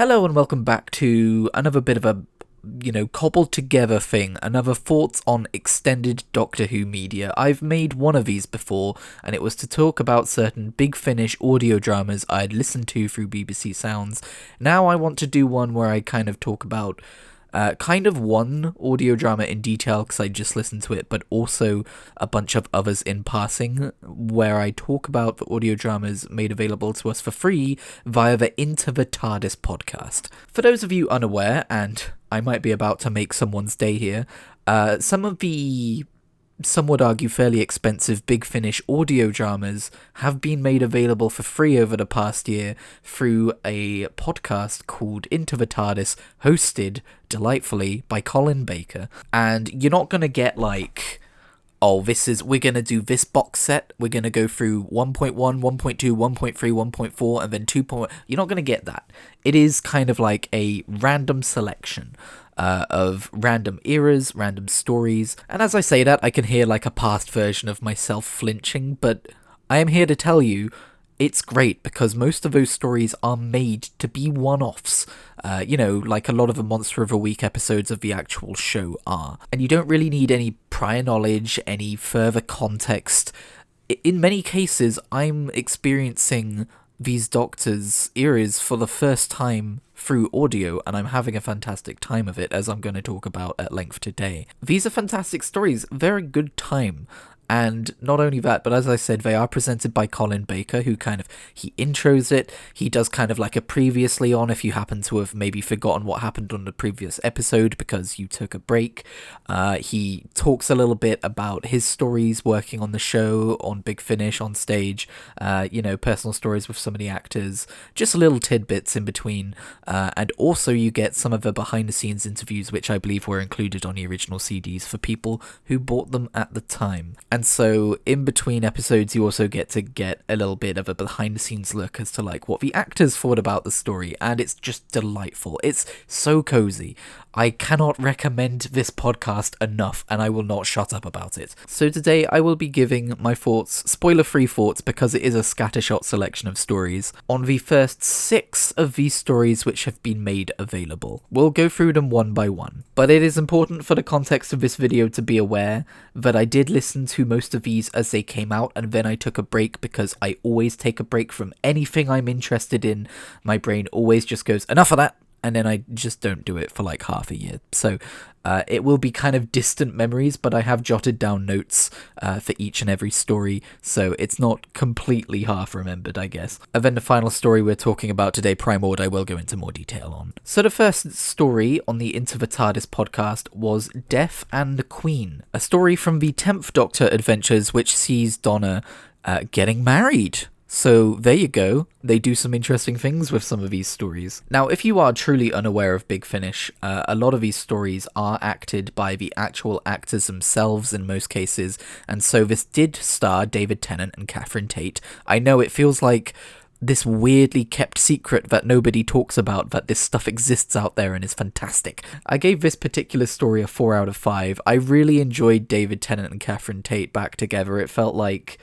Hello and welcome back to another bit of a, cobbled together thing, another thoughts on extended Doctor Who media. I've made one of these before, and it was to talk about certain Big Finish audio dramas I'd listened to through BBC Sounds. Now I want to do one where I kind of talk about one audio drama in detail because I just listened to it, but also a bunch of others in passing, where I talk about the audio dramas made available to us for free via the Into the TARDIS podcast. For those of you unaware, and I might be about to make someone's day here, some of the, some would argue, fairly expensive Big Finish audio dramas have been made available for free over the past year through a podcast called Into the TARDIS, hosted delightfully by Colin Baker. And you're not going to get like, we're going to do this box set, we're going to go through 1.1, 1.2, 1.3, 1.4, and then 2.1. You're not going to get that. It is kind of like a random selection of random eras, random stories. And as I say that, I can hear like a past version of myself flinching, but I am here to tell you it's great because most of those stories are made to be one-offs. Like a lot of the Monster of the Week episodes of the actual show are. And you don't really need any prior knowledge, any further context. In many cases, I'm experiencing these Doctors' eras for the first time through audio, and I'm having a fantastic time of it, as I'm going to talk about at length today. These are fantastic stories, very good time. And not only that, but as I said, they are presented by Colin Baker, who he intros it. He does kind of like a previously on, if you happen to have maybe forgotten what happened on the previous episode because you took a break. He talks a little bit about his stories working on the show, on Big Finish, on stage, personal stories with some of the actors, just little tidbits in between. And also you get some of the behind the scenes interviews, which I believe were included on the original CDs for people who bought them at the time. And so in between episodes, you also get a little bit of a behind the scenes look as to like what the actors thought about the story. And it's just delightful. It's so cozy. I cannot recommend this podcast enough, and I will not shut up about it. So today I will be giving my thoughts, spoiler-free thoughts, because it is a scattershot selection of stories, on the first 6 of these stories which have been made available. We'll go through them one by one, but it is important for the context of this video to be aware that I did listen to most of these as they came out, and then I took a break because I always take a break from anything I'm interested in. My brain always just goes, enough of that! And then I just don't do it for like half a year. So it will be kind of distant memories, but I have jotted down notes for each and every story, so it's not completely half remembered, I guess. And then the final story we're talking about today, Prime Order, I will go into more detail on. So the first story on the Into the TARDIS podcast was Death and the Queen, a story from the 10th Doctor adventures which sees Donna getting married. So there you go, they do some interesting things with some of these stories. Now, if you are truly unaware of Big Finish, a lot of these stories are acted by the actual actors themselves in most cases, and so this did star David Tennant and Catherine Tate. I know it feels like this weirdly kept secret that nobody talks about, that this stuff exists out there and is fantastic. I gave this particular story a 4 out of 5. I really enjoyed David Tennant and Catherine Tate back together. It felt like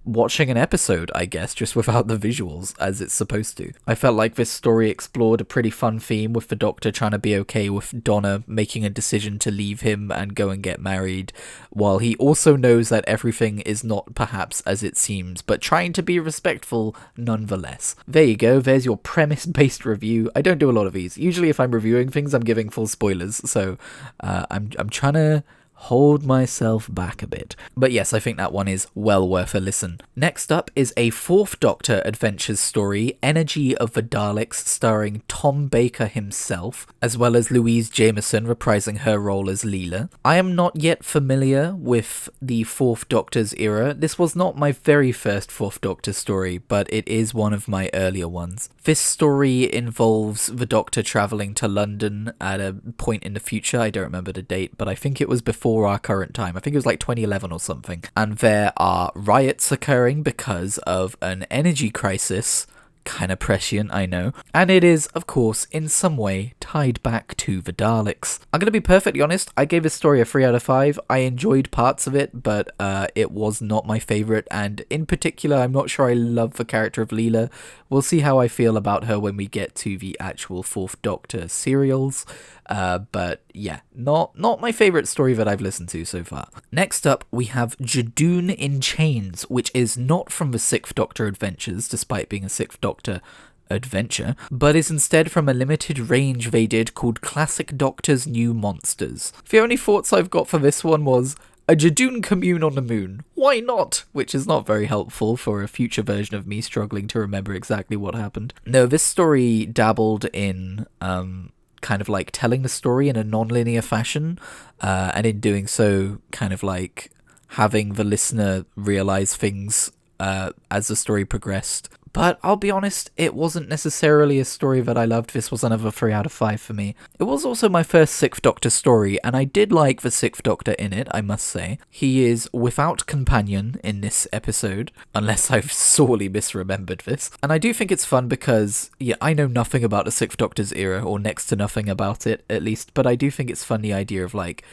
watching an episode, I guess, just without the visuals, as it's supposed to. I felt like this story explored a pretty fun theme with the Doctor trying to be okay with Donna making a decision to leave him and go and get married, while he also knows that everything is not perhaps as it seems, but trying to be respectful nonetheless. There you go, there's your premise-based review. I don't do a lot of these. Usually if I'm reviewing things, I'm giving full spoilers, so I'm trying to hold myself back a bit. But yes, I think that one is well worth a listen. Next up is a 4th Doctor Adventures story, Energy of the Daleks, starring Tom Baker himself, as well as Louise Jameson reprising her role as Leela. I am not yet familiar with the 4th Doctor's era. This was not my very first 4th Doctor story, but it is one of my earlier ones. This story involves the Doctor travelling to London at a point in the future. I don't remember the date, but I think it was before our current time. I think it was like 2011 or something. And there are riots occurring because of an energy crisis. Kind of prescient, I know. And it is, of course, in some way tied back to the Daleks. I'm going to be perfectly honest, I gave this story a 3 out of 5. I enjoyed parts of it, but it was not my favourite, and in particular, I'm not sure I love the character of Leela. We'll see how I feel about her when we get to the actual 4th Doctor serials. But yeah, not my favourite story that I've listened to so far. Next up, we have Judoon in Chains, which is not from the 6th Doctor Adventures, despite being a 6th Doctor adventure, but is instead from a limited range they did called Classic Doctor's New Monsters. The only thoughts I've got for this one was, a Judoon commune on the moon. Why not? Which is not very helpful for a future version of me struggling to remember exactly what happened. No, this story dabbled in kind of like telling the story in a non-linear fashion, and in doing so, kind of like having the listener realize things as the story progressed. But I'll be honest, it wasn't necessarily a story that I loved. This was another 3 out of 5 for me. It was also my first 6th Doctor story, and I did like the 6th Doctor in it, I must say. He is without companion in this episode, unless I've sorely misremembered this. And I do think it's fun because, yeah, I know nothing about the 6th Doctor's era, or next to nothing about it, at least, but I do think it's fun the idea of, like,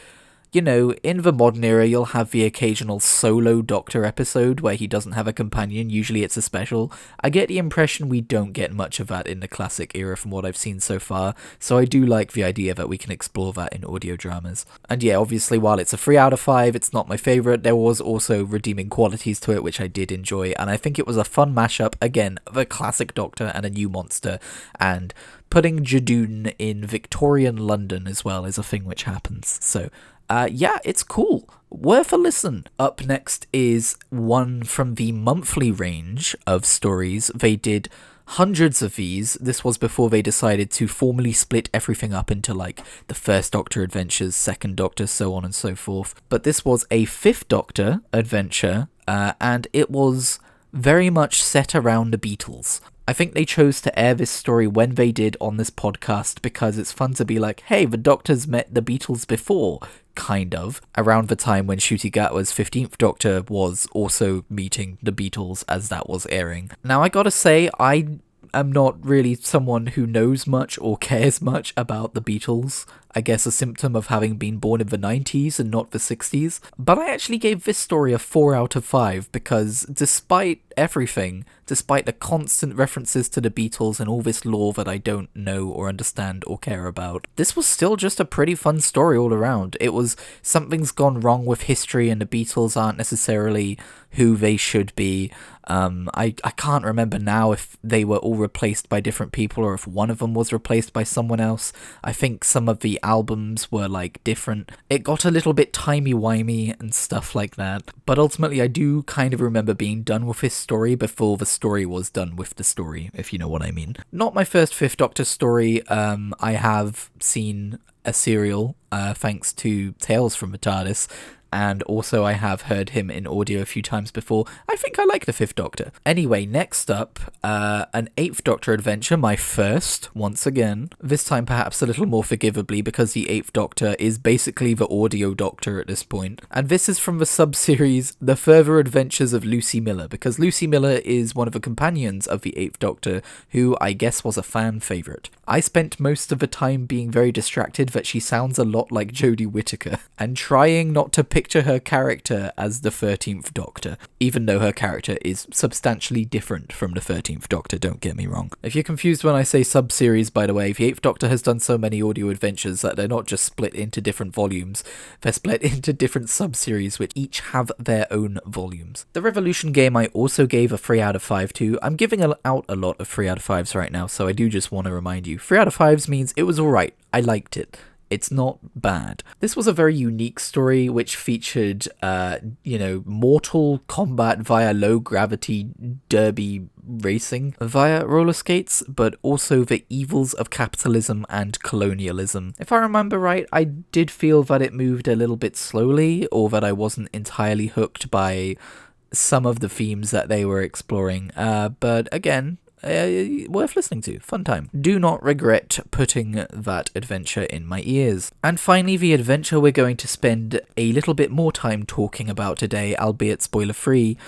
you know, in the modern era, you'll have the occasional solo Doctor episode where he doesn't have a companion. Usually it's a special. I get the impression we don't get much of that in the classic era from what I've seen so far, so I do like the idea that we can explore that in audio dramas. And yeah, obviously, while it's a 3 out of 5, it's not my favourite. There was also redeeming qualities to it, which I did enjoy, and I think it was a fun mashup, again, of a classic Doctor and a new monster, and putting Judoon in Victorian London as well is a thing which happens. So yeah, it's cool. Worth a listen. Up next is one from the monthly range of stories. They did hundreds of these. This was before they decided to formally split everything up into like the 1st Doctor adventures, 2nd Doctor, so on and so forth. But this was a 5th Doctor adventure, and it was very much set around the Beatles. I think they chose to air this story when they did on this podcast because it's fun to be like, hey, the Doctors met the Beatles before, kind of, around the time when Ncuti Gatwa's 15th Doctor was also meeting the Beatles as that was airing. Now, I gotta say, I am not really someone who knows much or cares much about the Beatles. I guess a symptom of having been born in the 90s and not the 60s. But I actually gave this story a 4 out of 5 because despite everything, despite the constant references to the Beatles and all this lore that I don't know or understand or care about, this was still just a pretty fun story all around. It was something's gone wrong with history and the Beatles aren't necessarily who they should be. I can't remember now if they were all replaced by different people or if one of them was replaced by someone else. I think some of the albums were like different. It got a little bit timey-wimey and stuff like that. But ultimately I do kind of remember being done with this story before the story was done with the story, if you know what I mean. Not my first 5th Doctor story. I have seen a serial thanks to Tales from the TARDIS, and also I have heard him in audio a few times before. I think I like the 5th Doctor. Anyway, next up, an 8th Doctor adventure, my first, once again. This time perhaps a little more forgivably because the 8th Doctor is basically the audio Doctor at this point. And this is from the sub-series The Further Adventures of Lucy Miller, because Lucy Miller is one of the companions of the 8th Doctor, who I guess was a fan favourite. I spent most of the time being very distracted that she sounds a lot like Jodie Whittaker, and trying not to picture her character as the 13th Doctor, even though her character is substantially different from the 13th Doctor, don't get me wrong. If you're confused when I say sub-series, by the way, the 8th Doctor has done so many audio adventures that they're not just split into different volumes, they're split into different sub-series which each have their own volumes. The Revolution game I also gave a 3 out of 5 to. I'm giving out a lot of 3 out of 5s right now, so I do just want to remind you, 3 out of 5s means it was alright, I liked it. It's not bad. This was a very unique story which featured, mortal combat via low-gravity derby racing via roller skates, but also the evils of capitalism and colonialism. If I remember right, I did feel that it moved a little bit slowly, or that I wasn't entirely hooked by some of the themes that they were exploring, but again, worth listening to. Fun time. Do not regret putting that adventure in my ears. And finally, the adventure we're going to spend a little bit more time talking about today, albeit spoiler free,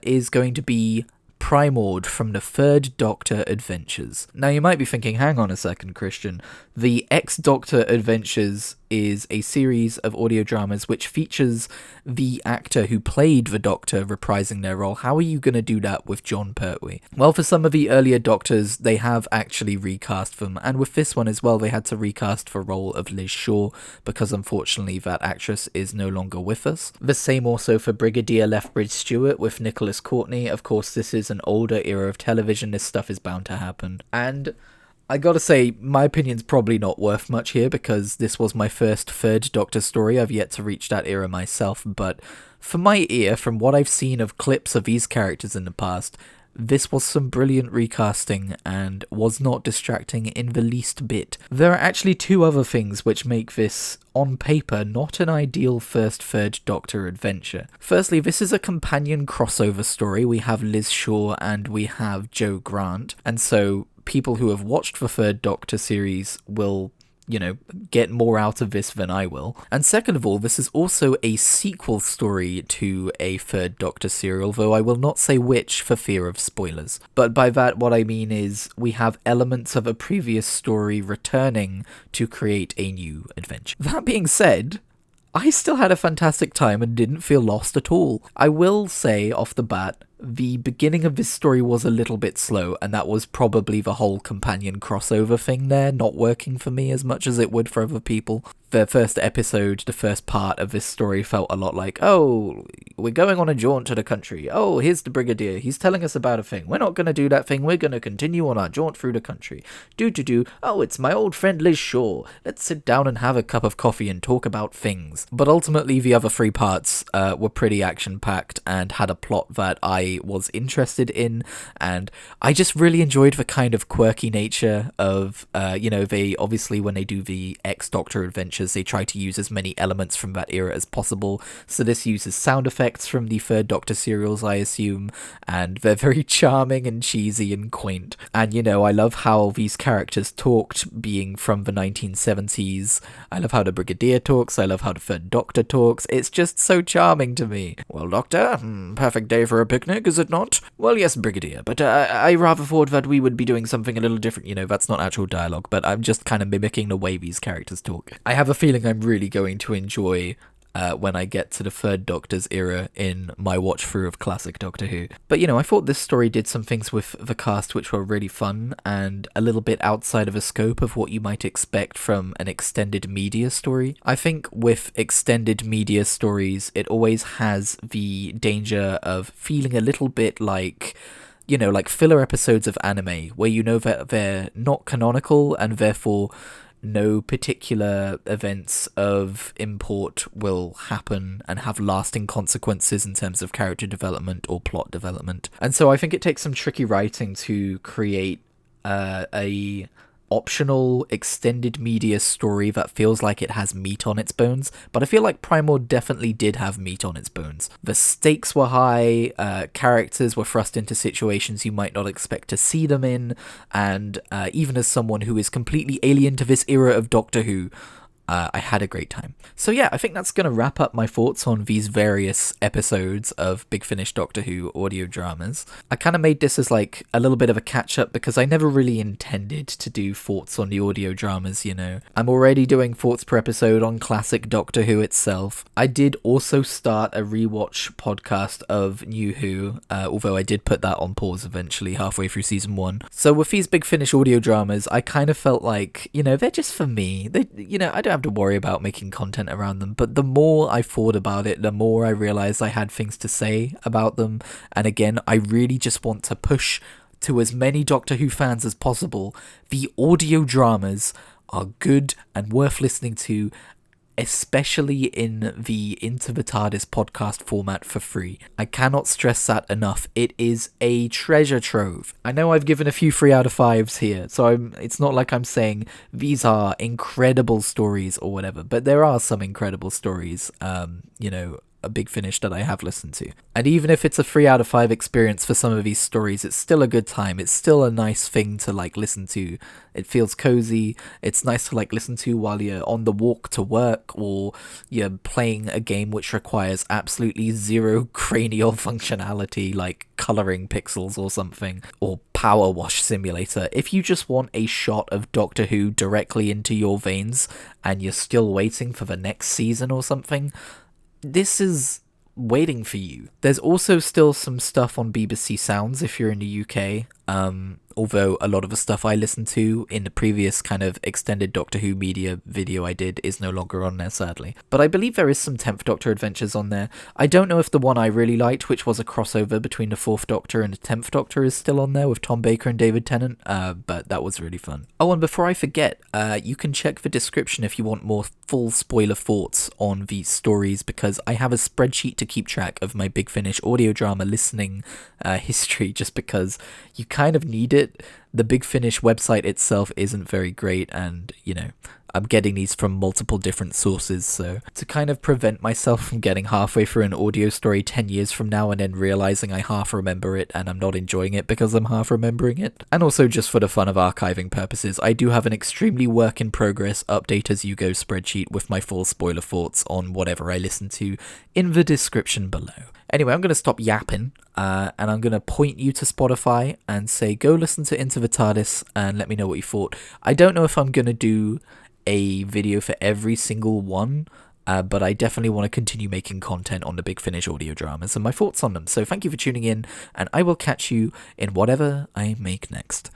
is going to be Primord from the Third Doctor Adventures. Now you might be thinking, hang on a second, Christian. The Ex-Doctor Adventures is a series of audio dramas which features the actor who played the Doctor reprising their role. How are you going to do that with Jon Pertwee? Well, for some of the earlier Doctors, they have actually recast them, and with this one as well, they had to recast the role of Liz Shaw, because unfortunately that actress is no longer with us. The same also for Brigadier Lethbridge Stewart with Nicholas Courtney. Of course, this is an older era of television, this stuff is bound to happen. And I gotta say, my opinion's probably not worth much here, because this was my first Third Doctor story. I've yet to reach that era myself, but for my ear, from what I've seen of clips of these characters in the past, this was some brilliant recasting and was not distracting in the least bit. There are actually two other things which make this, on paper, not an ideal first Third Doctor adventure. Firstly, this is a companion crossover story. We have Liz Shaw and we have Jo Grant, and so people who have watched the Third Doctor series will, get more out of this than I will. And second of all, this is also a sequel story to a Third Doctor serial, though I will not say which for fear of spoilers. But by that, what I mean is we have elements of a previous story returning to create a new adventure. That being said, I still had a fantastic time and didn't feel lost at all. I will say off the bat, the beginning of this story was a little bit slow, and that was probably the whole companion crossover thing there not working for me as much as it would for other people. The first episode, the first part of this story felt a lot like, oh, we're going on a jaunt to the country. Oh, here's the Brigadier. He's telling us about a thing. We're not going to do that thing. We're going to continue on our jaunt through the country. Do. Oh, it's my old friend Liz Shaw. Let's sit down and have a cup of coffee and talk about things. But ultimately, the other three parts were pretty action-packed and had a plot that I was interested in, and I just really enjoyed the kind of quirky nature of, they obviously, when they do the Ex-Doctor adventures, they try to use as many elements from that era as possible. So this uses sound effects from the Third Doctor serials, I assume, and they're very charming and cheesy and quaint. And, I love how these characters talked, being from the 1970s. I love how the Brigadier talks, I love how the Third Doctor talks. It's just so charming to me. Well, Doctor, perfect day for a picnic, is it not? Well, yes, Brigadier, but I rather thought that we would be doing something a little different. That's not actual dialogue, but I'm just kind of mimicking the way these characters talk. I have a feeling I'm really going to enjoy when I get to the Third Doctor's era in my watch through of classic Doctor Who. But I thought this story did some things with the cast which were really fun and a little bit outside of the scope of what you might expect from an extended media story. I think with extended media stories, it always has the danger of feeling a little bit like, like filler episodes of anime, where that they're not canonical and therefore no particular events of import will happen and have lasting consequences in terms of character development or plot development. And so I think it takes some tricky writing to create a optional extended media story that feels like it has meat on its bones, but I feel like Primord definitely did have meat on its bones. The stakes were high, characters were thrust into situations you might not expect to see them in, and even as someone who is completely alien to this era of Doctor Who, I had a great time. So yeah, I think that's going to wrap up my thoughts on these various episodes of Big Finish Doctor Who audio dramas. I kind of made this as like a little bit of a catch-up because I never really intended to do thoughts on the audio dramas, I'm already doing thoughts per episode on classic Doctor Who itself. I did also start a rewatch podcast of New Who, although I did put that on pause eventually halfway through season 1. So with these Big Finish audio dramas, I kind of felt like, they're just for me. I don't have to worry about making content around them, but the more I thought about it, the more I realized I had things to say about them. And again, I really just want to push to as many Doctor Who fans as possible. The audio dramas are good and worth listening to, especially in the Into the TARDIS podcast format for free. I cannot stress that enough. It is a treasure trove. I know I've given a few 3 out of 5s here, so it's not like I'm saying these are incredible stories or whatever, but there are some incredible stories, a Big Finish that I have listened to. And even if it's a 3 out of 5 experience for some of these stories, it's still a good time. It's still a nice thing to like listen to. It feels cozy. It's nice to like listen to while you're on the walk to work, or you're playing a game which requires absolutely zero cranial functionality, like coloring pixels or something, or Power Wash Simulator. If you just want a shot of Doctor Who directly into your veins and you're still waiting for the next season or something, this is waiting for you. There's also still some stuff on BBC Sounds if you're in the UK, although a lot of the stuff I listened to in the previous kind of extended Doctor Who media video I did is no longer on there, sadly. But I believe there is some 10th Doctor adventures on there. I don't know if the one I really liked, which was a crossover between the 4th Doctor and the 10th Doctor, is still on there with Tom Baker and David Tennant, but that was really fun. Oh, and before I forget, you can check the description if you want more full spoiler thoughts on these stories, because I have a spreadsheet to keep track of my Big Finish audio drama listening history, just because you kind of need it. The Big Finish website itself isn't very great, and, you know, I'm getting these from multiple different sources, so to kind of prevent myself from getting halfway through an audio story 10 years from now and then realizing I half remember it and I'm not enjoying it because I'm half remembering it, and also just for the fun of archiving purposes, I do have an extremely work in progress update as you go spreadsheet with my full spoiler thoughts on whatever I listen to in the description below. Anyway, I'm going to stop yapping, and I'm going to point you to Spotify and say go listen to Into the TARDIS and let me know what you thought. I don't know if I'm going to do a video for every single one, but I definitely want to continue making content on the Big Finish audio dramas and my thoughts on them. So thank you for tuning in, and I will catch you in whatever I make next.